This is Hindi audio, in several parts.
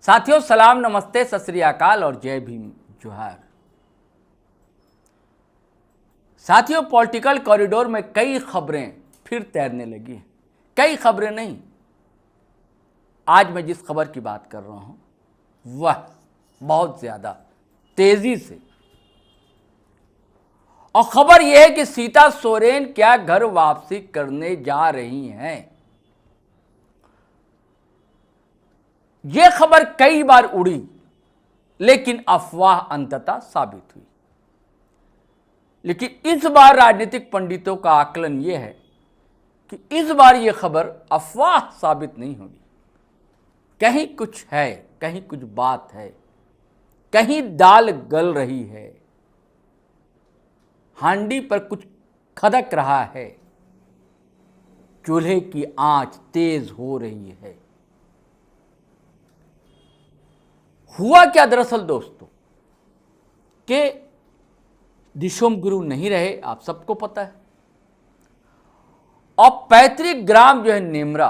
साथियों सलाम, नमस्ते, सत श्री अकाल और जय भीम जोहार। साथियों, पॉलिटिकल कॉरिडोर में कई खबरें फिर तैरने लगी हैं। कई खबरें नहीं, आज मैं जिस खबर की बात कर रहा हूं वह बहुत ज्यादा तेजी से, और खबर यह है कि सीता सोरेन क्या घर वापसी करने जा रही हैं। यह खबर कई बार उड़ी, लेकिन अफवाह अंततः साबित हुई। लेकिन इस बार राजनीतिक पंडितों का आकलन यह है कि इस बार यह खबर अफवाह साबित नहीं होगी। कहीं कुछ है, कहीं कुछ बात है, कहीं दाल गल रही है, हांडी पर कुछ खदक रहा है, चूल्हे की आंच तेज हो रही है। हुआ क्या दरअसल दोस्तों कि दिशोम गुरु नहीं रहे, आप सबको पता है। और पैतृक ग्राम जो है नेमरा,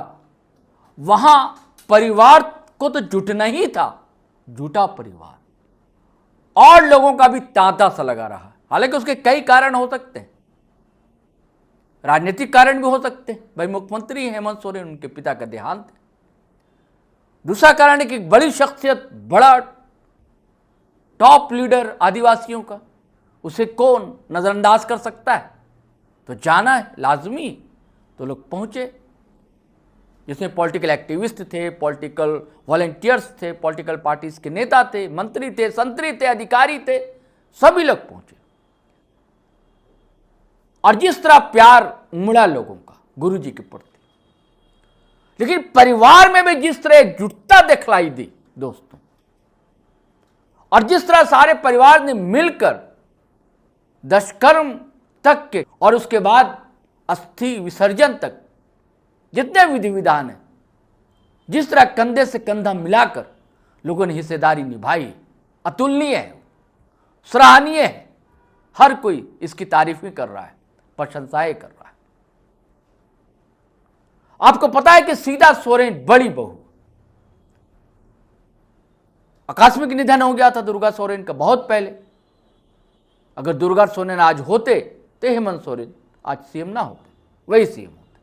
वहां परिवार को तो जुटना ही था, जुटा परिवार, और लोगों का भी तांता सा लगा रहा। हालांकि उसके कई कारण हो सकते हैं, राजनीतिक कारण भी हो सकते हैं। भाई मुख्यमंत्री हेमंत सोरेन, उनके पिता का देहांत है। दूसरा कारण है कि बड़ी शख्सियत, बड़ा टॉप लीडर आदिवासियों का, उसे कौन नजरअंदाज कर सकता है। तो जाना है लाजमी, तो लोग पहुंचे, जिसमें पॉलिटिकल एक्टिविस्ट थे, पॉलिटिकल वॉलंटियर्स थे, पॉलिटिकल पार्टीज के नेता थे, मंत्री थे, संतरी थे, अधिकारी थे, सभी लोग पहुंचे। और जिस तरह प्यार उमड़ा लोगों का गुरुजी के प्रति, लेकिन परिवार में भी जिस तरह एकजुटता दिखलाई दी दोस्तों, और जिस तरह सारे परिवार ने मिलकर दशकर्म तक के और उसके बाद अस्थि विसर्जन तक जितने विधि विधान है, जिस तरह कंधे से कंधा मिलाकर लोगों ने हिस्सेदारी निभाई, अतुलनीय है, सराहनीय है। हर कोई इसकी तारीफ भी कर रहा है, प्रशंसाएं कर रहा है। आपको पता है कि सीता सोरेन बड़ी बहू, आकस्मिक निधन हो गया था दुर्गा सोरेन का बहुत पहले। अगर दुर्गा सोरेन आज होते तो हेमंत सोरेन आज सीएम ना होते, वही सीएम होते।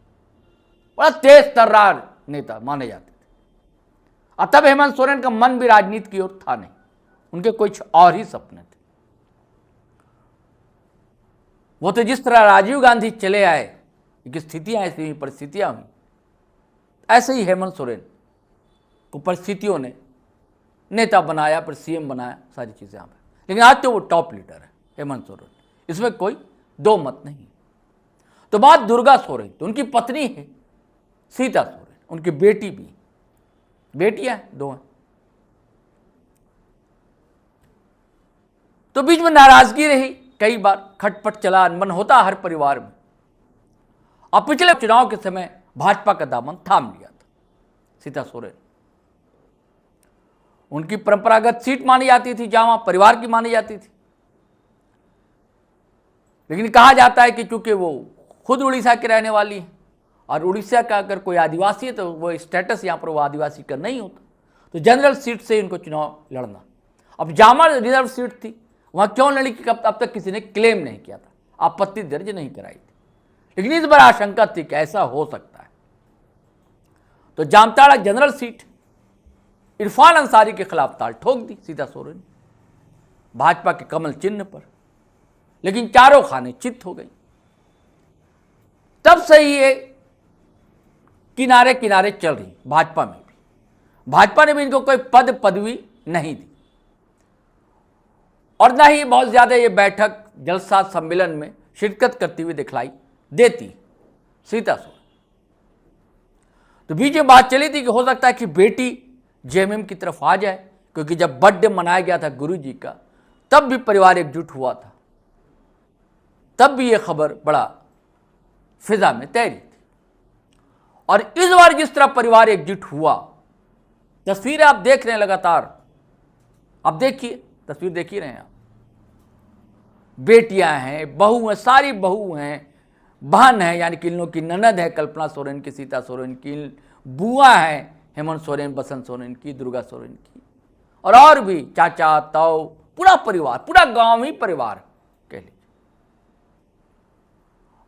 बड़ा तेज तर्रार नेता माने जाते थे। और तब हेमंत सोरेन का मन भी राजनीति की ओर था नहीं, उनके कुछ और ही सपने थे। वो तो जिस तरह राजीव गांधी चले आए, कि स्थितियां ऐसी हुई, परिस्थितियां हुई, ऐसे ही हेमंत सोरेन को परिस्थितियों ने नेता बनाया, फिर सीएम बनाया, सारी चीजें यहाँ पे। लेकिन आज तो वो टॉप लीडर है हेमंत सोरेन, इसमें कोई दो मत नहीं। तो बात दुर्गा सोरेन, तो उनकी पत्नी है सीता सोरेन, उनकी बेटी भी, बेटियां दो हैं। तो बीच में नाराजगी रही, कई बार खटपट चला, अनबन होता हर परिवार में। और पिछले चुनाव के समय भाजपा का दामन थाम लिया था सीता सोरेन। उनकी परंपरागत सीट मानी जाती थी, जहां परिवार की मानी जाती थी। लेकिन कहा जाता है कि चूंकि वो खुद उड़ीसा की रहने वाली है, और उड़ीसा का अगर कोई आदिवासी है तो वो स्टेटस यहाँ पर वो आदिवासी का नहीं होता, तो जनरल सीट से इनको चुनाव लड़ना। अब जामा रिजर्व सीट थी, वहां क्यों लड़ी कि अब तक किसी ने क्लेम नहीं किया था, आपत्ति दर्ज नहीं कराई थी। लेकिन इस बार आशंका थी कि ऐसा हो सकता है। तो जामताड़ा जनरल सीट इरफान अंसारी के खिलाफ ताल ठोक दी सीता सोरेन, भाजपा के कमल चिन्ह पर। लेकिन चारों खाने चित हो गई। तब से ही ये किनारे किनारे चल रही भाजपा में भी। भाजपा ने भी इनको कोई पद पदवी नहीं दी, और न ही बहुत ज्यादा ये बैठक जलसा सम्मेलन में शिरकत करती हुई दिखलाई देती सीता सोरेन। तो बीच में बात चली थी कि हो सकता है कि बेटी जेएमएम की तरफ आ जाए, क्योंकि जब बर्थडे मनाया गया था गुरुजी का, तब भी परिवार एकजुट हुआ था, तब भी यह खबर बड़ा फिजा में तैरी थी। और इस बार जिस तरह परिवार एकजुट हुआ, तस्वीरें आप देख रहे हैं लगातार, आप देखिए, तस्वीर देख ही रहे हैं आप। बेटियां हैं, बहू हैं, सारी बहू हैं, बहन है, यानी कि इन लोगों की ननद है कल्पना सोरेन की, सीता सोरेन की, बुआ है हेमंत सोरेन, बसंत सोरेन की, दुर्गा सोरेन की, और भी चाचा ताऊ, पूरा परिवार, पूरा गांव ही परिवार कह लीजिए।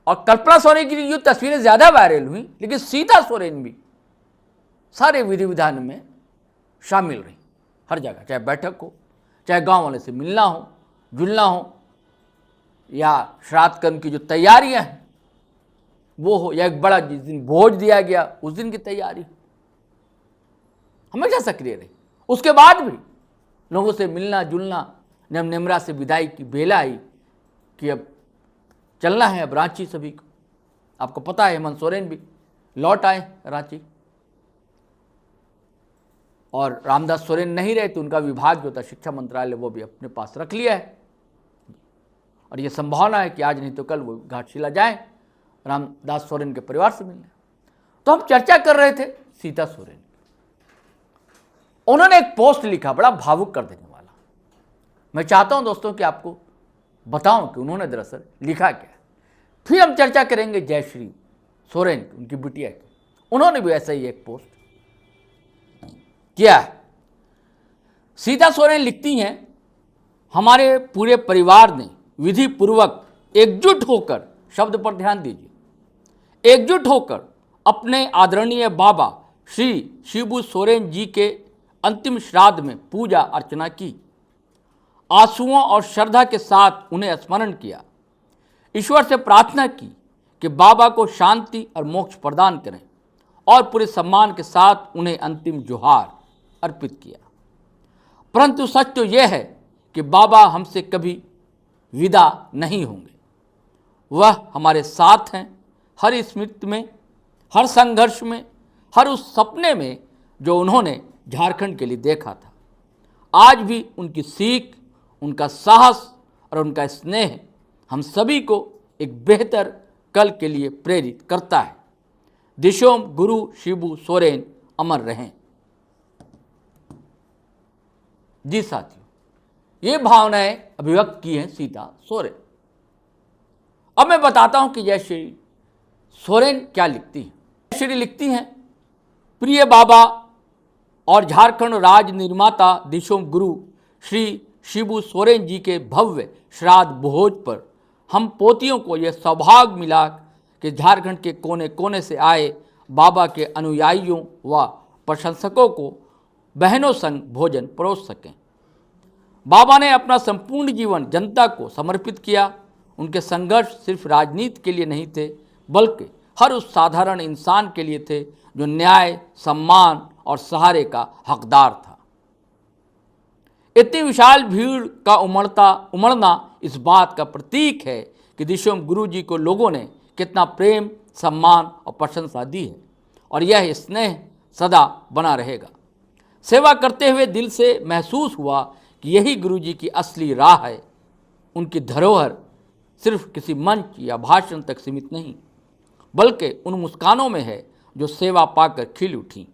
और कल्पना सोरेन की जो तस्वीरें ज्यादा वायरल हुई, लेकिन सीता सोरेन भी सारे विधि विधान में शामिल रही, हर जगह, चाहे बैठक हो, चाहे गांव वाले से मिलना हो, जुलना हो, या श्राद्ध कर्म की जो तैयारियां हैं वो हो, या एक बड़ा जिस दिन भोज दिया गया उस दिन की तैयारी, हमेशा सक्रिय रही। उसके बाद भी लोगों से मिलना जुलना, जब नेमरा से विदाई की बेला आई कि अब चलना है, अब रांची सभी को, आपको पता है हेमंत सोरेन भी लौट आए रांची, और रामदास सोरेन नहीं रहे तो उनका विभाग जो था शिक्षा मंत्रालय वो भी अपने पास रख लिया है, और ये संभावना है कि आज नहीं तो कल वो घाटशिला जाए रामदास सोरेन के परिवार से मिलने। तो हम चर्चा कर रहे थे सीता सोरेन, उन्होंने एक पोस्ट लिखा बड़ा भावुक कर देने वाला। मैं चाहता हूं दोस्तों कि आपको बताऊं कि उन्होंने दरअसल लिखा क्या है। फिर हम चर्चा करेंगे जयश्री सोरेन की, उनकी बिटिया की, उन्होंने भी ऐसा ही एक पोस्ट किया है। सीता सोरेन लिखती हैं, हमारे पूरे परिवार ने विधि पूर्वक एकजुट होकर, शब्द पर ध्यान दीजिए, एकजुट होकर अपने आदरणीय बाबा श्री शिबू सोरेन जी के अंतिम श्राद्ध में पूजा अर्चना की, आंसुओं और श्रद्धा के साथ उन्हें स्मरण किया, ईश्वर से प्रार्थना की कि बाबा को शांति और मोक्ष प्रदान करें, और पूरे सम्मान के साथ उन्हें अंतिम जोहार अर्पित किया। परंतु सच तो यह है कि बाबा हमसे कभी विदा नहीं होंगे। वह हमारे साथ हैं, हर स्मृति में, हर संघर्ष में, हर उस सपने में जो उन्होंने झारखंड के लिए देखा था। आज भी उनकी सीख, उनका साहस और उनका स्नेह हम सभी को एक बेहतर कल के लिए प्रेरित करता है। दिशोम गुरु शिबू सोरेन अमर रहें। जी साथियों, ये भावनाएं अभिव्यक्त की हैं सीता सोरेन। अब मैं बताता हूं कि जयश्री सोरेन क्या लिखती हैं। जयश्री लिखती हैं, प्रिय बाबा और झारखंड राज्य निर्माता दिशोम गुरु श्री शिबू सोरेन जी के भव्य श्राद्ध भोज पर हम पोतियों को यह सौभाग्य मिला कि झारखंड के कोने कोने से आए बाबा के अनुयायियों व प्रशंसकों को बहनों संग भोजन परोस सकें। बाबा ने अपना संपूर्ण जीवन जनता को समर्पित किया। उनके संघर्ष सिर्फ राजनीति के लिए नहीं थे, बल्कि हर उस साधारण इंसान के लिए थे जो न्याय, सम्मान और सहारे का हकदार था। इतनी विशाल भीड़ का उमड़ना इस बात का प्रतीक है कि दिशोम गुरु जी को लोगों ने कितना प्रेम, सम्मान और प्रशंसा दी है, और यह स्नेह सदा बना रहेगा। सेवा करते हुए दिल से महसूस हुआ कि यही गुरु जी की असली राह है। उनकी धरोहर सिर्फ किसी मंच या भाषण तक सीमित नहीं, बल्कि उन मुस्कानों में है जो सेवा पाकर खिल उठी,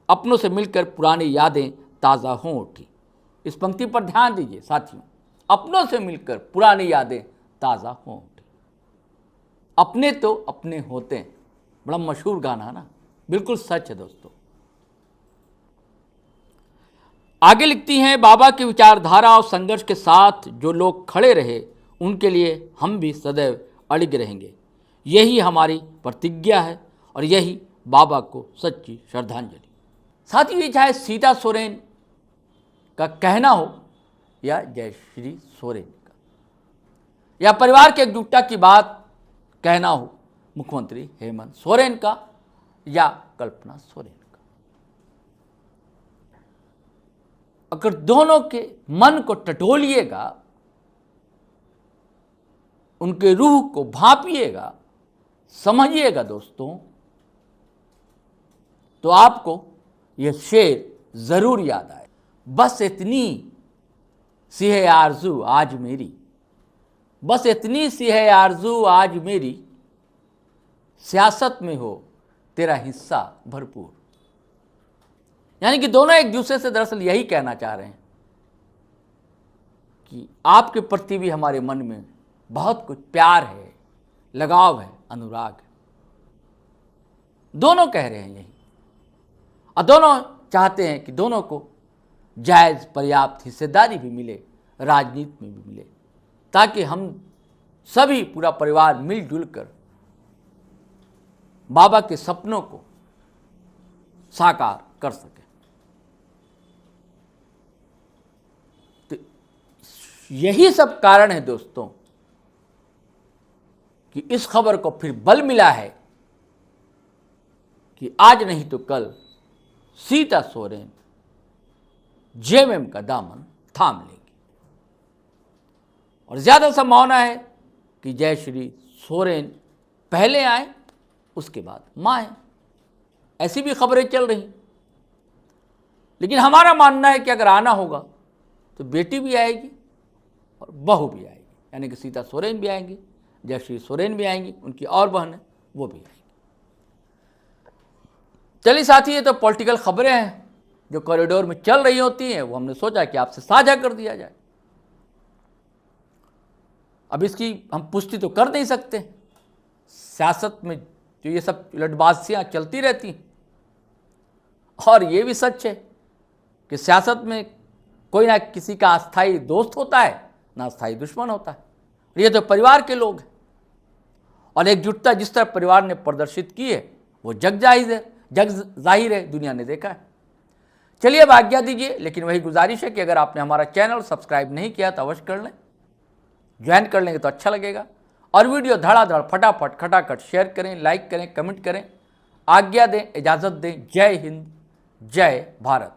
अपनों से मिलकर पुरानी यादें ताज़ा हो उठी। इस पंक्ति पर ध्यान दीजिए साथियों, अपनों से मिलकर पुरानी यादें ताज़ा हो उठी। अपने तो अपने होते हैं, बड़ा मशहूर गाना ना, बिल्कुल सच है दोस्तों। आगे लिखती हैं, बाबा की विचारधारा और संघर्ष के साथ जो लोग खड़े रहे उनके लिए हम भी सदैव अड़िग रहेंगे। यही हमारी प्रतिज्ञा है और यही बाबा को सच्ची श्रद्धांजलि। साथ ही चाहे सीता सोरेन का कहना हो या जयश्री सोरेन का, या परिवार के एकजुटता की बात कहना हो मुख्यमंत्री हेमंत सोरेन का या कल्पना सोरेन का, अगर दोनों के मन को टटोलिएगा, उनके रूह को भांपिएगा, समझिएगा दोस्तों, तो आपको यह शेर जरूर याद आए। बस इतनी सी है आरज़ू आज मेरी, बस इतनी सी है आरज़ू आज मेरी, सियासत में हो तेरा हिस्सा भरपूर। यानी कि दोनों एक दूसरे से दरअसल यही कहना चाह रहे हैं कि आपके प्रति भी हमारे मन में बहुत कुछ प्यार है, लगाव है, अनुराग है। दोनों कह रहे हैं यही, और दोनों चाहते हैं कि दोनों को जायज़ पर्याप्त हिस्सेदारी भी मिले, राजनीति में भी मिले, ताकि हम सभी पूरा परिवार मिलजुल कर बाबा के सपनों को साकार कर सके। तो यही सब कारण है दोस्तों कि इस खबर को फिर बल मिला है कि आज नहीं तो कल सीता सोरेन जेएमएम का दामन थाम लेगी और ज्यादा संभावना है कि जयश्री सोरेन पहले आए, उसके बाद मां आए। ऐसी भी खबरें चल रही। लेकिन हमारा मानना है कि अगर आना होगा तो बेटी भी आएगी और बहू भी आएगी, यानी कि सीता सोरेन भी आएंगी, जयश्री सोरेन भी आएंगी, उनकी और बहन है वो भी आएंगी। चलिए साथी, ये तो पॉलिटिकल खबरें हैं जो कॉरिडोर में चल रही होती हैं, वो हमने सोचा कि आपसे साझा कर दिया जाए। अब इसकी हम पुष्टि तो कर नहीं सकते, सियासत में जो ये सब उलटबाजियां चलती रहती हैं। और ये भी सच है कि सियासत में कोई ना किसी का अस्थायी दोस्त होता है, ना अस्थायी दुश्मन होता है। ये तो परिवार के लोग हैं और एकजुटता जिस तरह परिवार ने प्रदर्शित की है वो जग जाहिर है, दुनिया ने देखा है। चलिए अब आज्ञा दीजिए, लेकिन वही गुजारिश है कि अगर आपने हमारा चैनल सब्सक्राइब नहीं किया तो अवश्य कर लें, ज्वाइन कर लेंगे तो अच्छा लगेगा। और वीडियो धड़ाधड़ फटाफट खटाखट शेयर करें, लाइक करें, कमेंट करें। आज्ञा दें, इजाज़त दें। जय हिंद, जय भारत।